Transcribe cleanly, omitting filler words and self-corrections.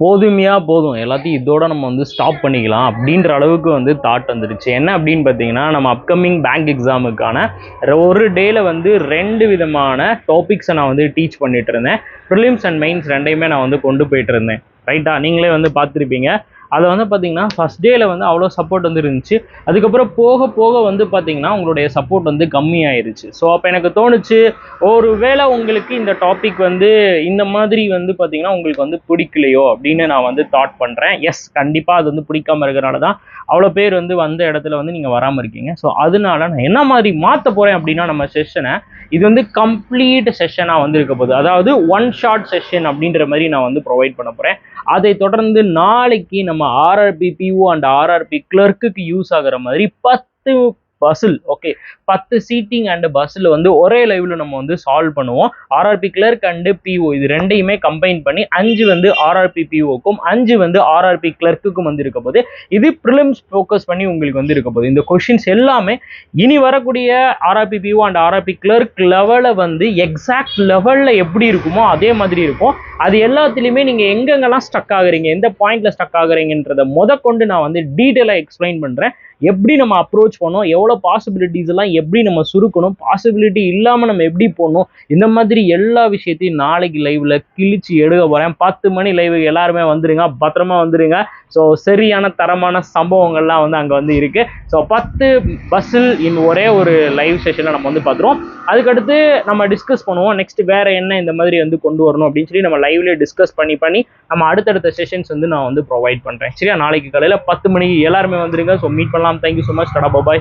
போதும் எல்லாத்தையும் இதோட நம்ம வந்து ஸ்டாப் பண்ணிக்கலாம் அப்படின்ற அளவுக்கு வந்து தாட் வந்துடுச்சு. என்ன அப்படின்னு பார்த்தீங்கன்னா, நம்ம அப்கமிங் பேங்க் எக்ஸாமுக்கான ஒரு டேல வந்து 2 விதமான டாபிக்ஸை நான் வந்து டீச் பண்ணிட்டு இருந்தேன். ப்ரிலிம்ஸ் அண்ட் மெயின்ஸ் ரெண்டையுமே நான் வந்து கொண்டு போயிட்டு இருந்தேன். ரைட்டா, நீங்களே வந்து பார்த்துருப்பீங்க. அதை வந்து பார்த்தீங்கன்னா ஃபஸ்ட் டேல வந்து அவ்வளோ சப்போர்ட் வந்து இருந்துச்சு. அதுக்கப்புறம் போக போக வந்து பார்த்தீங்கன்னா உங்களுடைய சப்போர்ட் வந்து கம்மியாயிருச்சு. ஸோ அப்போ எனக்கு தோணுச்சு, ஒரு வேளை உங்களுக்கு இந்த டாபிக் வந்து இந்த மாதிரி வந்து பார்த்தீங்கன்னா உங்களுக்கு வந்து பிடிக்கலையோ அப்படின்னு நான் வந்து தாட் பண்ணுறேன். எஸ், கண்டிப்பாக அது வந்து பிடிக்காம இருக்கிறனால தான் அவ்வளோ பேர் வந்து வந்த இடத்துல வந்து நீங்கள் வராமல் இருக்கீங்க. ஸோ அதனால நான் என்ன மாதிரி மாற்ற போகிறேன் அப்படின்னா, நம்ம செஷனை இது வந்து கம்ப்ளீட் செஷனாக வந்து இருக்க போகுது. அதாவது ஒன் ஷார்ட் செஷன் அப்படின்ற மாதிரி நான் வந்து ப்ரொவைட் பண்ண போகிறேன். அதை தொடர்ந்து நாளைக்கு நம்ம ஆர்ஆர்பி பிஓ அண்ட் ஆர்ஆர்பி கிளர்க்குக்கு யூஸ் ஆகிற மாதிரி 10 பசில், ஓகே, 10 சீட்டிங் அண்ட் பஸ்ஸில் வந்து ஒரே லைவ்ல நம்ம வந்து சால்வ் பண்ணுவோம். ஆர்ஆர்பி கிளர்க் அண்ட் பிஓ இது ரெண்டையுமே கம்பைன் பண்ணி 5 வந்து ஆர்ஆர்பி பிஓக்கும் 5 வந்து ஆர்ஆர்பி கிளர்க்குக்கும் வந்து இருக்க போது. இது ப்ரிலிம்ஸ் ஃபோக்கஸ் பண்ணி உங்களுக்கு வந்து இருக்க போகுது. இந்த கொஷின்ஸ் எல்லாமே இனி வரக்கூடிய RRB PO and RRB clerk லெவலை வந்து எக்ஸாக்ட் லெவலில் எப்படி இருக்குமோ அதே மாதிரி இருக்கும். அது எல்லாத்துலேயுமே நீங்கள் எங்கெங்கெல்லாம் ஸ்டக் ஆகுறீங்க, எந்த பாயிண்ட்ல ஸ்டக் ஆகுறீங்கன்றதை கொண்டு நான் வந்து டீட்டெயிலாக எக்ஸ்பிளைன் பண்ணுறேன். எப்படி நம்ம அப்ரோச் பண்ணோம், எவ்வளோ பாசிபிலிட்டிஸ் எல்லாம் எப்படி நம்ம சுருக்கணும், பாசிபிலிட்டி இல்லாமல் நம்ம எப்படி போடணும், இந்த மாதிரி எல்லா விஷயத்தையும் நாளைக்கு லைவ்ல கிழிச்சு எடுக்க போகிறேன். 10 மணி லைவ் எல்லாருமே வந்துருங்க, பத்திரமா வந்துருங்க. ஸோ சரியான தரமான சம்பவங்கள்லாம் வந்து அங்கே வந்து இருக்கு. ஸோ 10 பஸ்ஸில் ஒரே ஒரு லைவ் செஷனில் நம்ம வந்து பார்த்துருவோம். அதுக்கடுத்து நம்ம டிஸ்கஸ் பண்ணுவோம் நெக்ஸ்ட் வேற என்ன இந்த மாதிரி வந்து கொண்டு வரணும் அப்படின்னு சொல்லி நம்ம லைவ்லேயே டிஸ்கஸ் பண்ணி நம்ம அடுத்தடுத்த செஷன்ஸ் வந்து நான் வந்து ப்ரொவைட் பண்ணுறேன். சரியா, நாளைக்கு காலையில் 10 மணிக்கு எல்லாருமே வந்துருங்க. ஸோ மீட் பண்ணலாம். Thank you so much. டாடா, பாய்.